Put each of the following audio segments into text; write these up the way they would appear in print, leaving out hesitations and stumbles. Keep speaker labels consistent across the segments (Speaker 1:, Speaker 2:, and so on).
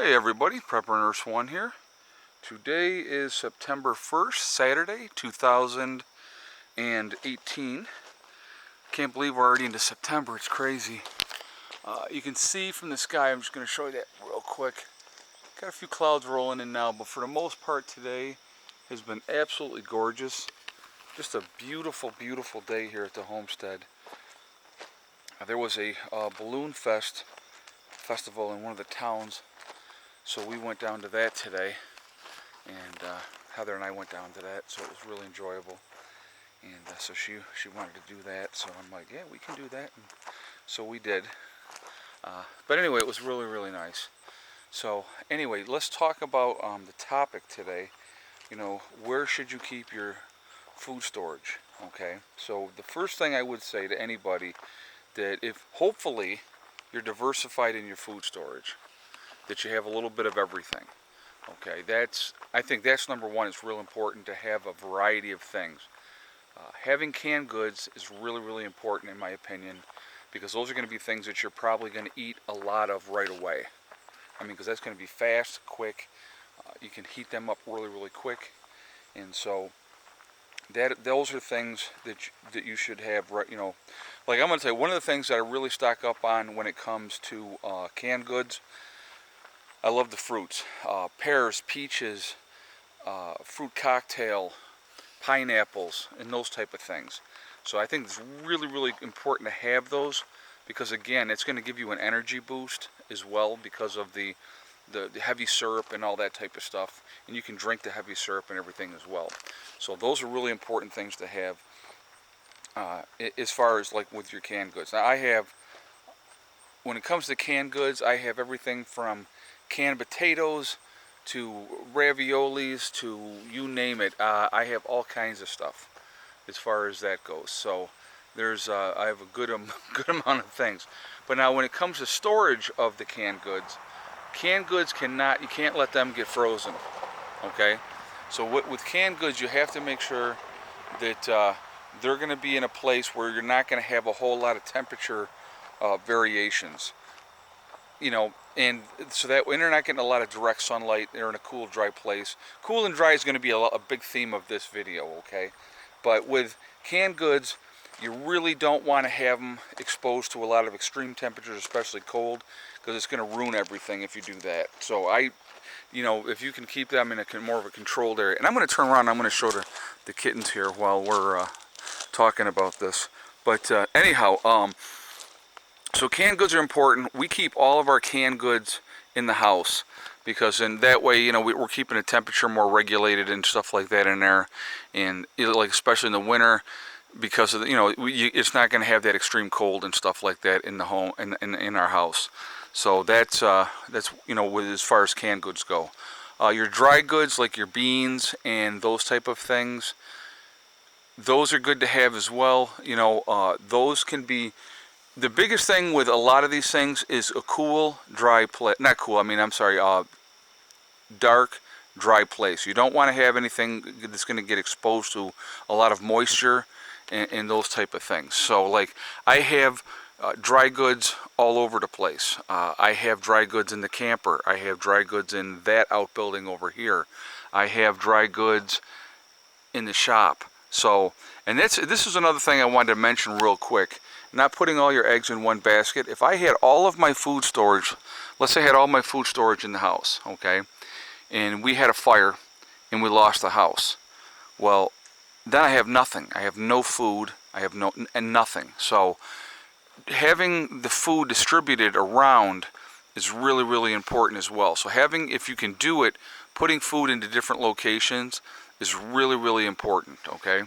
Speaker 1: Hey everybody, Prepper Nurse 1 here. Today is September 1st, Saturday, 2018. Can't believe we're already into September, it's crazy. You can see from the sky, I'm just going to show you that real quick. Got a few clouds rolling in now, but for the most part today has been absolutely gorgeous. Just a beautiful, beautiful day here at the homestead. There was a balloon festival in one of the towns. So we went down to that today, and Heather and I went down to that, so it was really enjoyable. And so she wanted to do that, so I'm like, yeah, we can do that. And so we did. But anyway, it was really, really nice. So anyway, let's talk about the topic today. You know, where should you keep your food storage? Okay, so the first thing I would say to anybody that if hopefully you're diversified in your food storage, that you have a little bit of everything. Okay, I think that's number one. It's real important to have a variety of things. Having canned goods is really, really important in my opinion, because those are going to be things that you're probably going to eat a lot of right away. I mean, because that's going to be fast, quick. You can heat them up really, really quick, and so those are things that you should have. You know, like I'm going to tell you, one of the things that I really stock up on when it comes to canned goods. I love the fruits, pears, peaches, fruit cocktail, pineapples, and those type of things. So I think it's really, really important to have those because, again, it's going to give you an energy boost as well because of the heavy syrup and all that type of stuff. And you can drink the heavy syrup and everything as well. So those are really important things to have as far as like with your canned goods. Now when it comes to canned goods, I have everything from canned potatoes to raviolis to you name it. I have all kinds of stuff as far as that goes. So I have a good amount of things. But now when it comes to storage of the canned goods you can't let them get frozen. Okay, so with canned goods you have to make sure that they're going to be in a place where you're not going to have a whole lot of temperature variations. You know, and so that when they're not getting a lot of direct sunlight, they're in a cool, dry place. Cool and dry is going to be a big theme of this video, okay? But with canned goods, you really don't want to have them exposed to a lot of extreme temperatures, especially cold, because it's going to ruin everything if you do that. So you know, if you can keep them in a more of a controlled area. And I'm going to turn around, I'm going to show the kittens here while we're talking about this. But anyhow, so canned goods are important. We keep all of our canned goods in the house because in that way, you know, we're keeping the temperature more regulated and stuff like that in there. And like especially in the winter, because of the, you know, it's not going to have that extreme cold and stuff like that in the home in our house. So that's you know, as far as canned goods go. Your dry goods like your beans and those type of things, those are good to have as well. You know, those can be. The biggest thing with a lot of these things is a cool, dry place. Not cool, I mean, I'm sorry, dark, dry place. You don't want to have anything that's going to get exposed to a lot of moisture and those type of things. So, like, I have dry goods all over the place. I have dry goods in the camper. I have dry goods in that outbuilding over here. I have dry goods in the shop. So, and this is another thing I wanted to mention real quick. Not putting all your eggs in one basket. If I had all of my food storage, let's say I had all my food storage in the house, okay, and we had a fire and we lost the house, well, then I have nothing. I have no food. I have nothing. So having the food distributed around is really, really important as well. So having, if you can do it, putting food into different locations is really, really important, okay?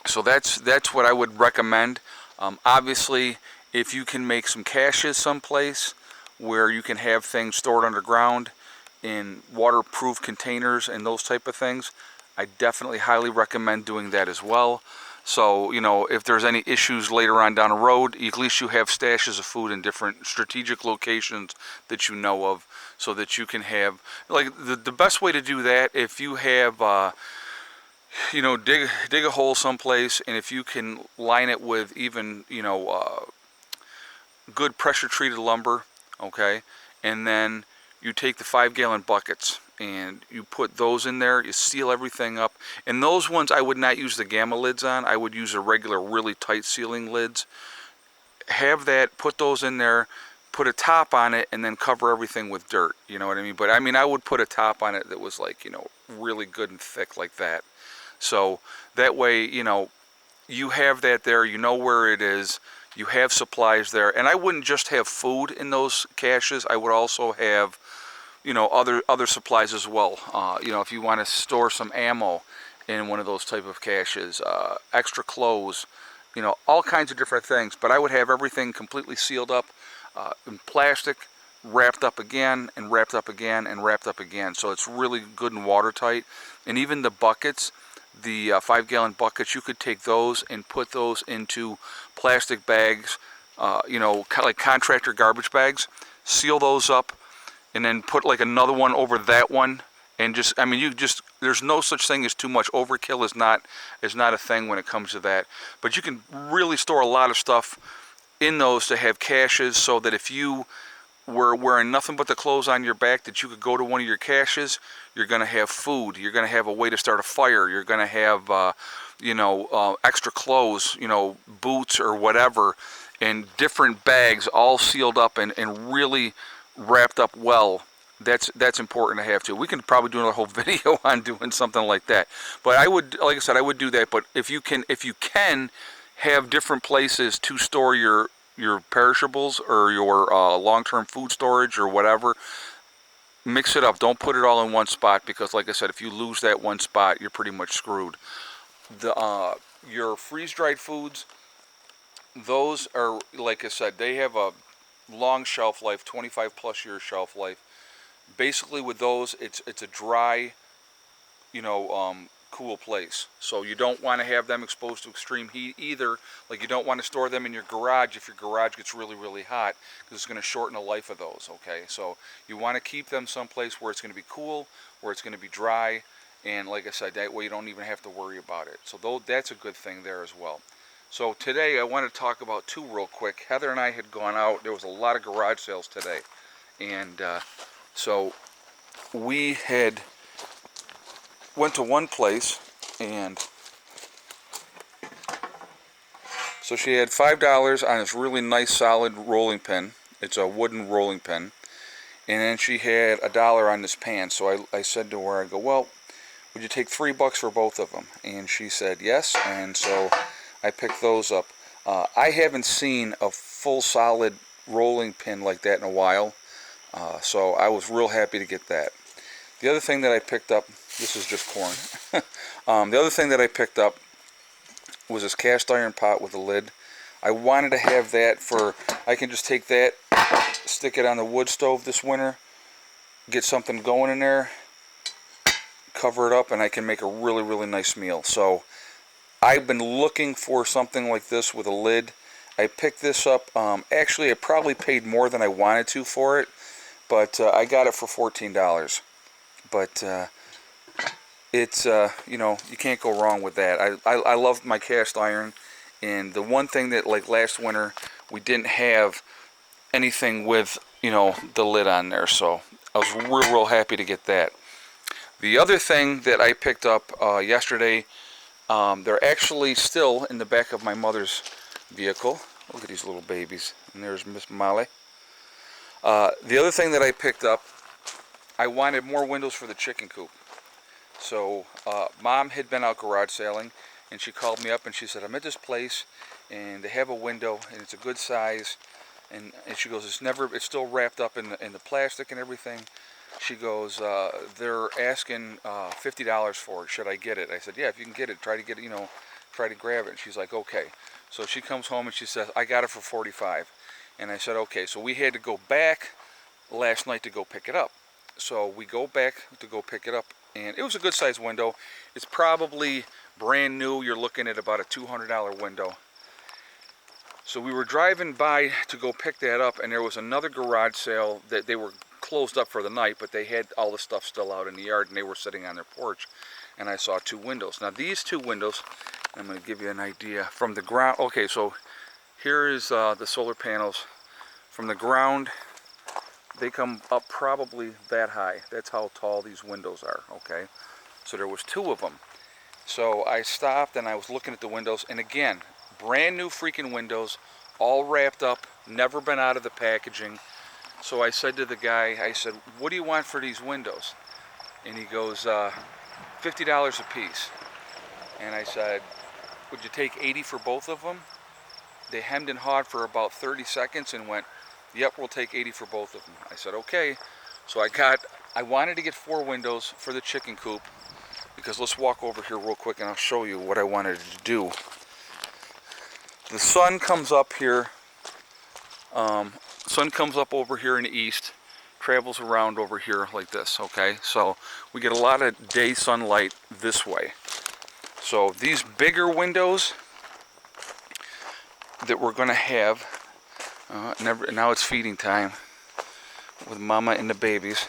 Speaker 1: So that's what I would recommend. Obviously, if you can make some caches someplace where you can have things stored underground in waterproof containers and those type of things, I definitely highly recommend doing that as well. So, you know, if there's any issues later on down the road, at least you have stashes of food in different strategic locations that you know of, so that you can have, like, the best way to do that, if you have you know, dig a hole someplace, and if you can line it with even, you know, good pressure treated lumber, okay, and then you take the 5-gallon buckets and you put those in there, you seal everything up. And those ones I would not use the gamma lids on, I would use the regular really tight sealing lids. Have that, put those in there, put a top on it, and then cover everything with dirt, you know what I mean? But I mean, I would put a top on it that was like, you know, really good and thick like that. So that way, you know, you have that there, you know where it is, you have supplies there. And I wouldn't just have food in those caches, I would also have, you know, other supplies as well. You know, if you want to store some ammo in one of those type of caches, extra clothes, you know, all kinds of different things. But I would have everything completely sealed up in plastic, wrapped up again, and wrapped up again, and wrapped up again. So it's really good and watertight. And even the buckets, the 5-gallon buckets, you could take those and put those into plastic bags, you know, kind of like contractor garbage bags, seal those up, and then put like another one over that one, and just, I mean, you just, there's no such thing as too much. Overkill is not a thing when it comes to that. But you can really store a lot of stuff in those to have caches, so that if you were wearing nothing but the clothes on your back, that you could go to one of your caches, you're going to have food, you're going to have a way to start a fire, you're going to have, you know, extra clothes, you know, boots or whatever, in different bags, all sealed up and really wrapped up well. That's important to have too. We can probably do another whole video on doing something like that. But I would, like I said, I would do that. But if you can have different places to store your perishables or your long-term food storage or whatever, mix it up. Don't put it all in one spot, because like I said, if you lose that one spot, you're pretty much screwed. Your freeze-dried foods, those are, like I said, they have a long shelf life, 25 plus year shelf life. Basically with those, it's a dry, you know, cool place. So you don't want to have them exposed to extreme heat either. Like, you don't want to store them in your garage if your garage gets really hot, because it's going to shorten the life of those, okay? So you want to keep them someplace where it's going to be cool, where it's going to be dry, and like I said, that way you don't even have to worry about it. So that's a good thing there as well. So today I want to talk about two real quick. Heather and I had gone out. There was a lot of garage sales today, and so we had went to one place, and so she had $5 on this really nice solid rolling pin. It's a wooden rolling pin. And then she had $1 on this pan. So I said to her, I go, well, would you take $3 for both of them? And she said yes, and so I picked those up. I haven't seen a full solid rolling pin like that in a while, so I was real happy to get that. The other thing that I picked up, this is just corn. The other thing that I picked up was this cast iron pot with a lid. I wanted to have that for, I can just take that, stick it on the wood stove this winter, get something going in there, cover it up, and I can make a really nice meal. So I've been looking for something like this with a lid. I picked this up. Actually, I probably paid more than I wanted to for it, but I got it for $14. But it's, you know, you can't go wrong with that. I love my cast iron, and the one thing that, like last winter, we didn't have anything with, you know, the lid on there, so I was real happy to get that. The other thing that I picked up yesterday, they're actually still in the back of my mother's vehicle. Look at these little babies. And there's Miss Molly. The other thing that I picked up, I wanted more windows for the chicken coop. So Mom had been out garage sailing, and she called me up and she said, I'm at this place and they have a window and it's a good size, and she goes, it's still wrapped up in the plastic and everything. She goes, they're asking $50 for it. Should I get it? I said, yeah, if you can get it, try to get it, you know, try to grab it. And she's like, okay. So she comes home and she says, I got it for $45. And I said, okay. So we had to go back last night to go pick it up. So we go back to go pick it up, and it was a good sized window. It's probably brand new. You're looking at about a $200 window. So we were driving by to go pick that up, and there was another garage sale that they were closed up for the night, but they had all the stuff still out in the yard, and they were sitting on their porch, and I saw two windows. Now these two windows, I'm going to give you an idea from the ground. Okay, so here is the solar panels. From the ground they come up probably that high. That's how tall these windows are, okay? So there was 2 of them. So I stopped and I was looking at the windows, and again, brand new freaking windows, all wrapped up, never been out of the packaging. So I said to the guy, I said, what do you want for these windows? And he goes, $50 a piece. And I said, would you take 80 for both of them? They hemmed and hawed for about 30 seconds and went, yep, we'll take 80 for both of them. I said, okay. So I wanted to get 4 windows for the chicken coop, because let's walk over here real quick and I'll show you what I wanted to do. The sun comes up here, sun comes up over here in the east, travels around over here like this, okay? So we get a lot of day sunlight this way. So these bigger windows that we're going to have, now it's feeding time with mama and the babies.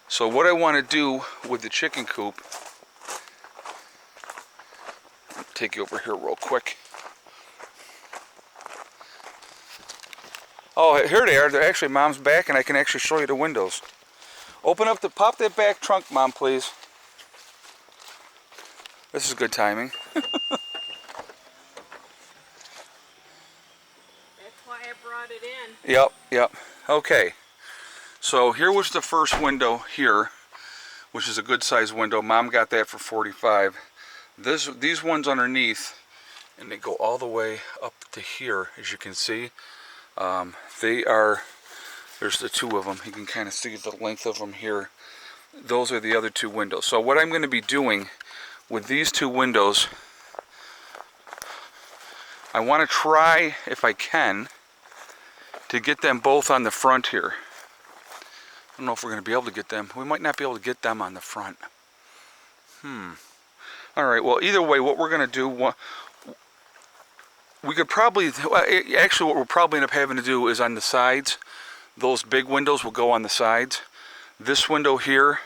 Speaker 1: So what I want to do with the chicken coop, I'll take you over here real quick. Oh, here they are. They're actually, Mom's back, and I can actually show you the windows. Pop that back trunk, Mom, please. This is good timing.
Speaker 2: That's why I brought it in.
Speaker 1: Yep. Okay. So here was the first window here, which is a good size window. Mom got that for $45. These ones underneath, and they go all the way up to here, as you can see. There's the 2 of them. You can kind of see the length of them here. Those are the other 2 windows. So what I'm going to be doing with these 2 windows, I want to try, if I can, to get them both on the front here. I don't know if we're going to be able to get them. We might not be able to get them on the front. Alright, well, either way, what we're going to do, we could probably, actually what we'll probably end up having to do is on the sides. Those big windows will go on the sides. This window here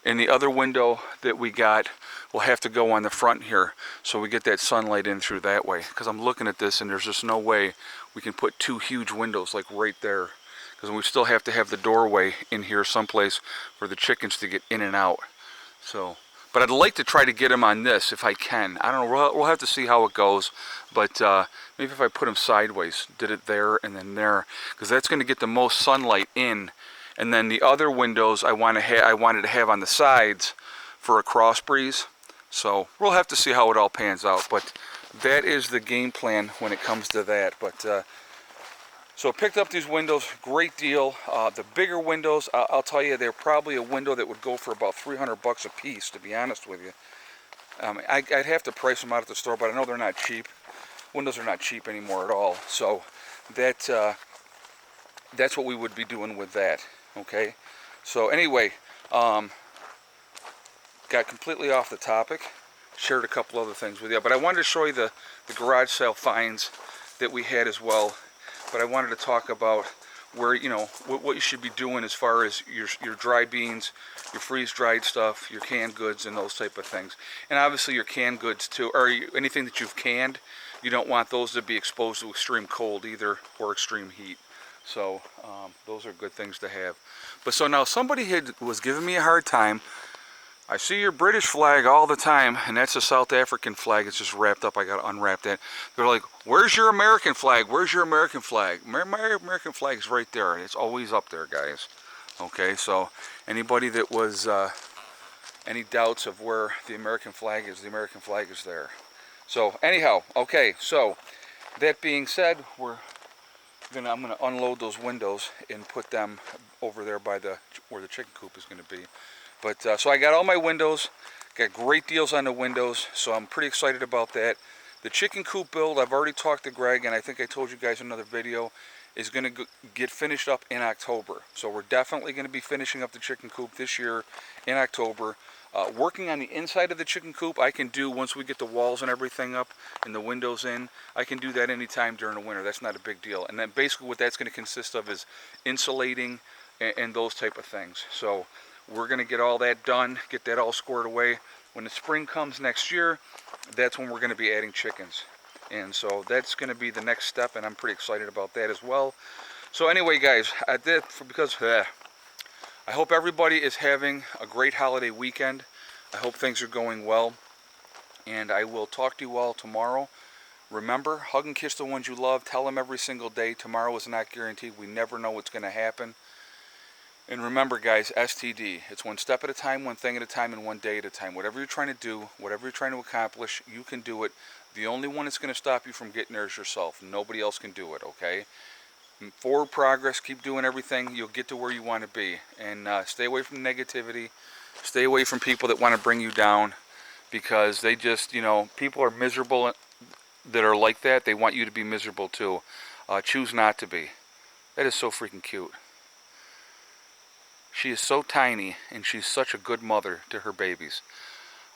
Speaker 1: and the other window that we got will have to go on the front here, so we get that sunlight in through that way. Because I'm looking at this and there's just no way we can put 2 huge windows like right there. Because we still have to have the doorway in here someplace for the chickens to get in and out. So, but I'd like to try to get them on this if I can. I don't know, we'll have to see how it goes. But maybe if I put them sideways, did it there and then there, because that's going to get the most sunlight in. And then the other windows I wanted to have on the sides for a cross breeze. So we'll have to see how it all pans out. But that is the game plan when it comes to that. But so I picked up these windows, great deal. The bigger windows, I'll tell you, they're probably a window that would go for about $300 a piece, to be honest with you. I'd have to price them out at the store, but I know they're not cheap. Windows are not cheap anymore at all. So that's what we would be doing with that. Okay. So anyway, got completely off the topic. Shared a couple other things with you, but I wanted to show you the garage sale finds that we had as well. But I wanted to talk about where, you know, what you should be doing as far as your dry beans, your freeze-dried stuff, your canned goods, and those type of things. And obviously your canned goods too, or anything that you've canned, you don't want those to be exposed to extreme cold either, or extreme heat. So those are good things to have. But so now somebody was giving me a hard time. I see your British flag all the time, and that's a South African flag. It's just wrapped up. I got to unwrap that. They're like, where's your American flag? Where's your American flag? My American flag is right there. It's always up there, guys. Okay, so anybody that was, any doubts of where the American flag is there. So anyhow, okay, so that being said, I'm gonna unload those windows and put them over there by where the chicken coop is gonna be. But so I got all my windows, got great deals on the windows, so I'm pretty excited about that. The chicken coop build, I've already talked to Greg, and I think I told you guys in another video, is going to get finished up in October. So we're definitely going to be finishing up the chicken coop this year in October. Working on the inside of the chicken coop, I can do once we get the walls and everything up and the windows in. I can do that anytime during the winter. That's not a big deal. And then basically what that's going to consist of is insulating and those type of things. So we're going to get all that done, get that all squared away. When the spring comes next year, that's when we're going to be adding chickens. And so that's going to be the next step, and I'm pretty excited about that as well. So anyway, guys, I hope everybody is having a great holiday weekend. I hope things are going well, and I will talk to you all tomorrow. Remember, hug and kiss the ones you love. Tell them every single day. Tomorrow is not guaranteed. We never know what's going to happen. And remember, guys, STD. It's one step at a time, one thing at a time, and one day at a time. Whatever you're trying to do, whatever you're trying to accomplish, you can do it. The only one that's going to stop you from getting there is yourself. Nobody else can do it, okay? Forward progress. Keep doing everything. You'll get to where you want to be. And stay away from negativity. Stay away from people that want to bring you down, because they just, people are miserable that are like that. They want you to be miserable too. Choose not to be. That is so freaking cute. She is so tiny, and she's such a good mother to her babies.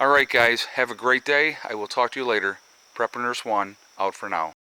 Speaker 1: Alright guys, have a great day. I will talk to you later. Prepper Nurse 1, out for now.